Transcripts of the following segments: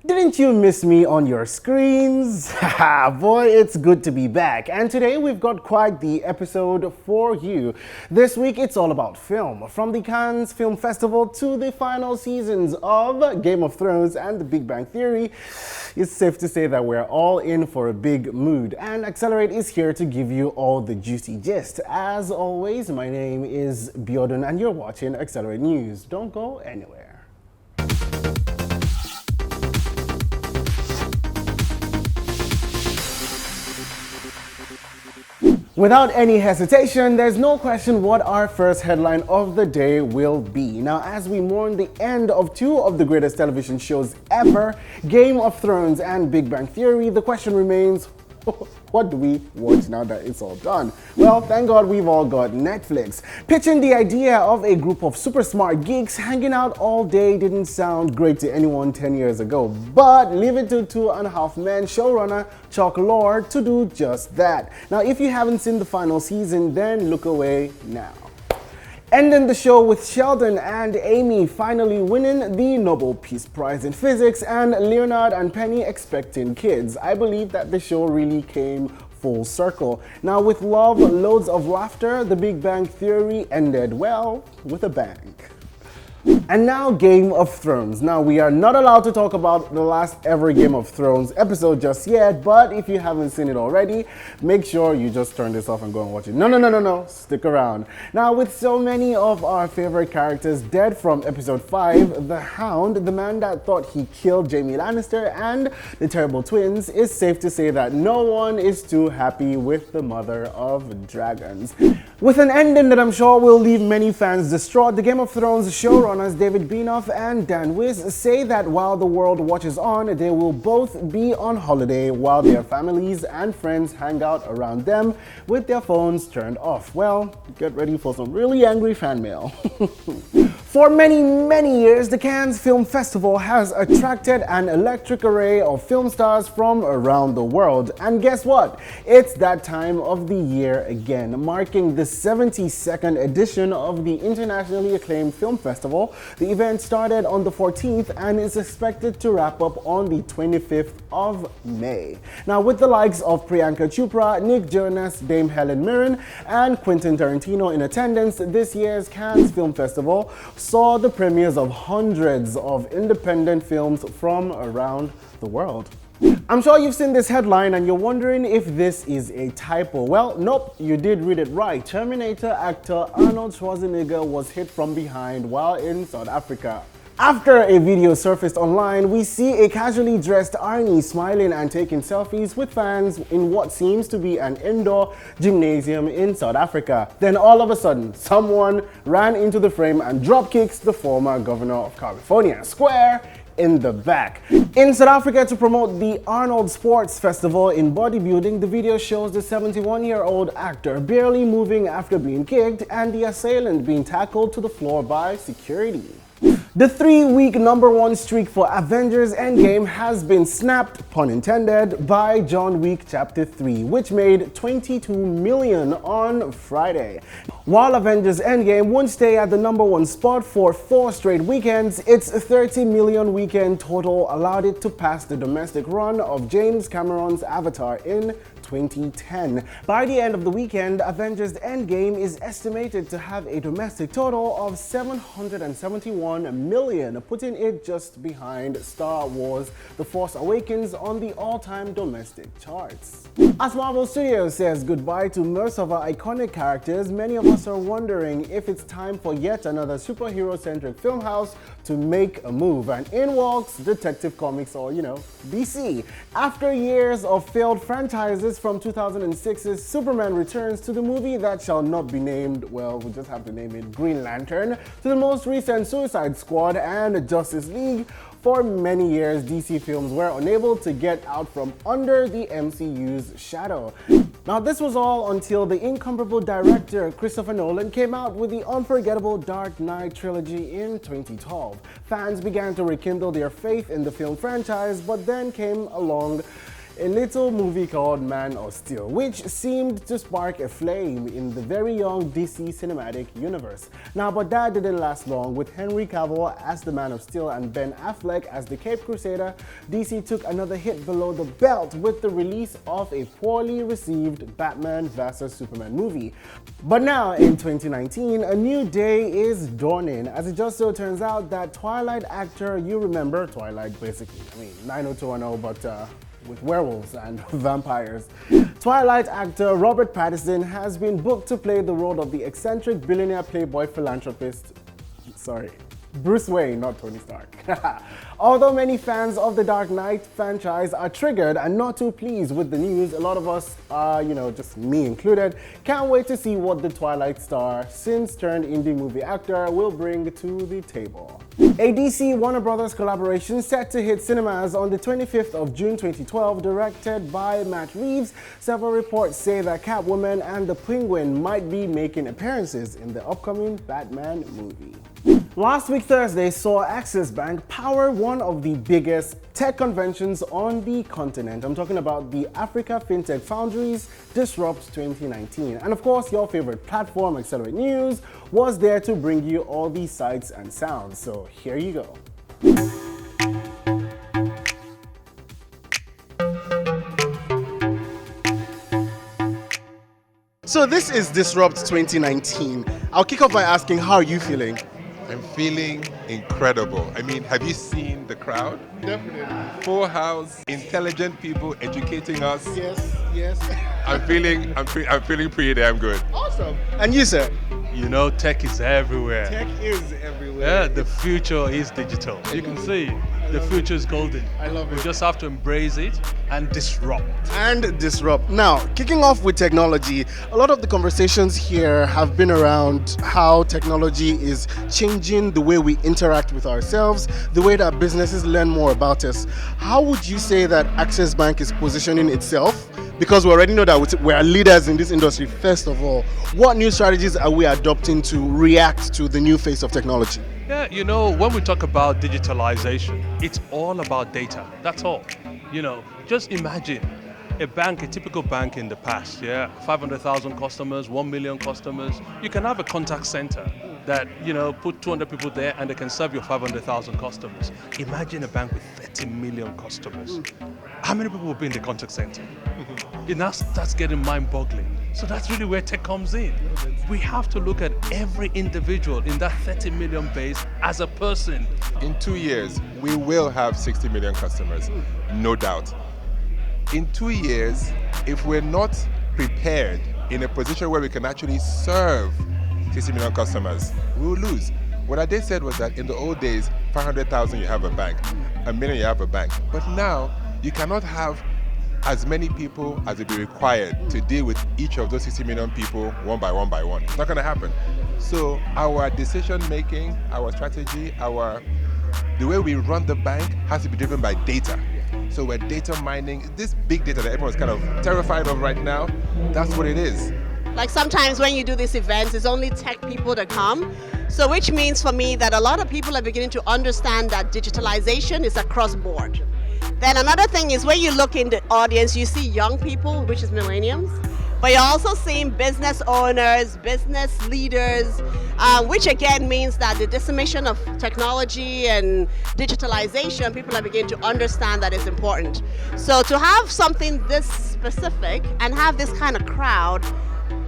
Didn't you miss me on your screens? Haha, boy, it's good to be back. And today we've got quite the episode for you. This week it's all about film. From the Cannes Film Festival to the final seasons of Game of Thrones and The Big Bang Theory, it's safe to say that we're all in for a big mood. And Accelerate is here to give you all the juicy gist. As always, my name is Biodun and you're watching Accelerate News. Don't go anywhere. Without any hesitation, there's no question what our first headline of the day will be. Now, as we mourn the end of two of the greatest television shows ever, Game of Thrones and Big Bang Theory, the question remains, what do we watch now that it's all done? Well, thank God we've all got Netflix. Pitching the idea of a group of super smart geeks hanging out all day didn't sound great to anyone 10 years ago, but leave it to Two and a Half Men showrunner Chuck Lorre to do just that. Now, if you haven't seen the final season, then look away now. Ending the show with Sheldon and Amy finally winning the Nobel Peace Prize in Physics and Leonard and Penny expecting kids. I believe that the show really came full circle. Now, with love, loads of laughter, The Big Bang Theory ended, well, with a bang. And now Game of Thrones. Now, we are not allowed to talk about the last ever Game of Thrones episode just yet, but if you haven't seen it already, make sure you just turn this off and go and watch it. No, stick around. Now, with so many of our favorite characters dead from episode 5, the Hound, the man that thought he killed Jaime Lannister, and the terrible twins, it's safe to say that no one is too happy with the mother of dragons. With an ending that I'm sure will leave many fans distraught, the Game of Thrones showrunners David Benioff and Dan Wiss say that while the world watches on, they will both be on holiday while their families and friends hang out around them with their phones turned off. Well, get ready for some really angry fan mail. For many years, the Cannes Film Festival has attracted an electric array of film stars from around the world. And guess what? It's that time of the year again, marking the 72nd edition of the internationally acclaimed film festival. The event started on the 14th and is expected to wrap up on the 25th of May. Now, with the likes of Priyanka Chopra, Nick Jonas, Dame Helen Mirren, and Quentin Tarantino in attendance, this year's Cannes Film Festival saw the premieres of hundreds of independent films from around the world. I'm sure you've seen this headline and you're wondering if this is a typo. Well, nope, you did read it right. Terminator actor Arnold Schwarzenegger was hit from behind while in South Africa. After a video surfaced online, we see a casually dressed Arnie smiling and taking selfies with fans in what seems to be an indoor gymnasium in South Africa. Then all of a sudden, someone ran into the frame and dropkicks the former governor of California, square in the back. In South Africa, to promote the ARNOLD Sports Festival in bodybuilding, the video shows the 71-year-old actor barely moving after being kicked and the assailant being tackled to the floor by security. The 3-week #1 streak for Avengers Endgame has been snapped, pun intended, by John Wick Chapter 3, which made $22 million on Friday. While Avengers Endgame won't stay at the #1 spot for 4 straight weekends, its $30 million weekend total allowed it to pass the domestic run of James Cameron's Avatar in 2010. By the end of the weekend, Avengers Endgame is estimated to have a domestic total of $771 million, putting it just behind Star Wars: The Force Awakens on the all-time domestic charts. As Marvel Studios says goodbye to most of our iconic characters, many of us are wondering if it's time for yet another superhero-centric film house to make a move. And in walks Detective Comics, or DC. After years of failed franchises, from 2006's Superman Returns to the movie that shall not be named, well, we'll just have to name it Green Lantern, to the most recent Suicide Squad and Justice League, for many years, DC films were unable to get out from under the MCU's shadow. Now, this was all until the incomparable director Christopher Nolan came out with the unforgettable Dark Knight trilogy in 2012. Fans began to rekindle their faith in the film franchise, but then came along a little movie called Man of Steel, which seemed to spark a flame in the very young DC cinematic universe. Now, but that didn't last long. With Henry Cavill as the Man of Steel and Ben Affleck as the Cape Crusader, DC took another hit below the belt with the release of a poorly received Batman vs Superman movie. But now, in 2019, a new day is dawning, as it just so turns out that Twilight actor, you remember Twilight basically, 90210, but with werewolves and vampires. Twilight actor Robert Pattinson has been booked to play the role of the eccentric billionaire playboy philanthropist, Bruce Wayne, not Tony Stark. Although many fans of the Dark Knight franchise are triggered and not too pleased with the news, a lot of us, just me included, can't wait to see what the Twilight star, since turned indie movie actor, will bring to the table. A DC Warner Brothers collaboration set to hit cinemas on the 25th of June 2012, directed by Matt Reeves. Several reports say that Catwoman and the Penguin might be making appearances in the upcoming Batman movie. Last week Thursday saw Access Bank power one of the biggest tech conventions on the continent. I'm talking about the Africa FinTech Foundries Disrupt 2019. And of course, your favorite platform, Accelerate News, was there to bring you all these sights and sounds. So here you go. So this is Disrupt 2019. I'll kick off by asking, how are you feeling? I'm feeling incredible. I mean, have you seen the crowd? Definitely. Full house, intelligent people educating us. Yes. I'm feeling pretty damn good. Awesome. And you, sir? You know, tech is everywhere. Tech is everywhere. Yeah, the future is digital. You can see the future is golden. I love it. We just have to embrace it and disrupt. Now, kicking off with technology, a lot of the conversations here have been around how technology is changing the way we interact with ourselves, the way that businesses learn more about us. How would you say that Access Bank is positioning itself? Because we already know that we are leaders in this industry, first of all. What new strategies are we adopting to react to the new face of technology? Yeah, you know, when we talk about digitalization, it's all about data. That's all. You know, just imagine a typical bank in the past, 500,000 customers, 1 million customers. You can have a contact center that, put 200 people there and they can serve your 500,000 customers. Imagine a bank with 30 million customers. How many people will be in the contact center? It now starts getting mind-boggling. So that's really where tech comes in. We have to look at every individual in that 30 million base as a person. In 2 years, we will have 60 million customers, no doubt. In 2 years, if we're not prepared in a position where we can actually serve 60 million customers, we will lose. What I did said was that in the old days, 500,000 you have a bank, 1 million you have a bank. But now, you cannot have as many people as it be required to deal with each of those 60 million people one by one by one. It's not going to happen. So our decision making, our strategy, the way we run the bank has to be driven by data. So we're data mining this big data that everyone's kind of terrified of right now. That's what it is. Like sometimes when you do these events, it's only tech people that come. So which means for me that a lot of people are beginning to understand that digitalization is across board. Then another thing is when you look in the audience, you see young people, which is millennials, but you're also seeing business owners, business leaders, which again means that the dissemination of technology and digitalization, people are beginning to understand that it's important. So to have something this specific and have this kind of crowd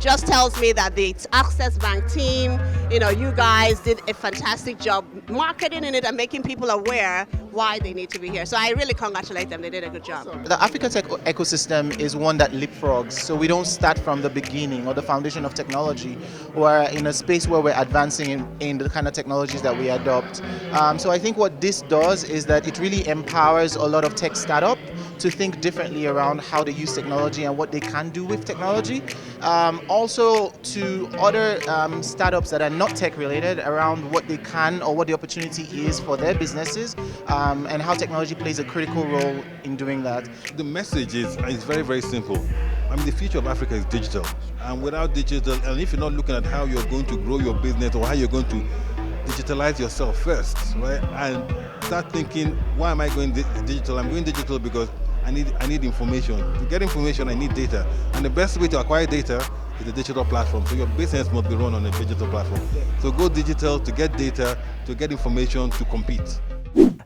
just tells me that the Access Bank team, you guys did a fantastic job marketing in it and making people aware why they need to be here. So I really congratulate them. They did a good job. The Africa Tech ecosystem is one that leapfrogs. So we don't start from the beginning or the foundation of technology. We're in a space where we're advancing in the kind of technologies that we adopt. So I think what this does is that it really empowers a lot of tech startups to think differently around how they use technology and what they can do with technology. Also to other startups that are not tech related around what they can or what the opportunity is for their businesses and how technology plays a critical role in doing that. The message is very, very simple. The future of Africa is digital. And without digital, and if you're not looking at how you're going to grow your business or how you're going to digitalize yourself first, right? And start thinking, why am I going digital? I'm going digital because I need information. To get information, I need data. And the best way to acquire data is a digital platform. So your business must be run on a digital platform. So go digital to get data, to get information, to compete.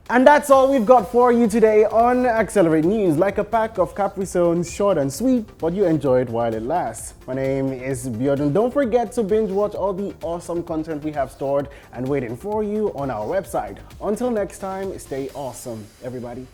And that's all we've got for you today on Accelerate News. Like a pack of Capri Suns, short and sweet, but you enjoy it while it lasts. My name is Biodun. Don't forget to binge watch all the awesome content we have stored and waiting for you on our website. Until next time, stay awesome, everybody.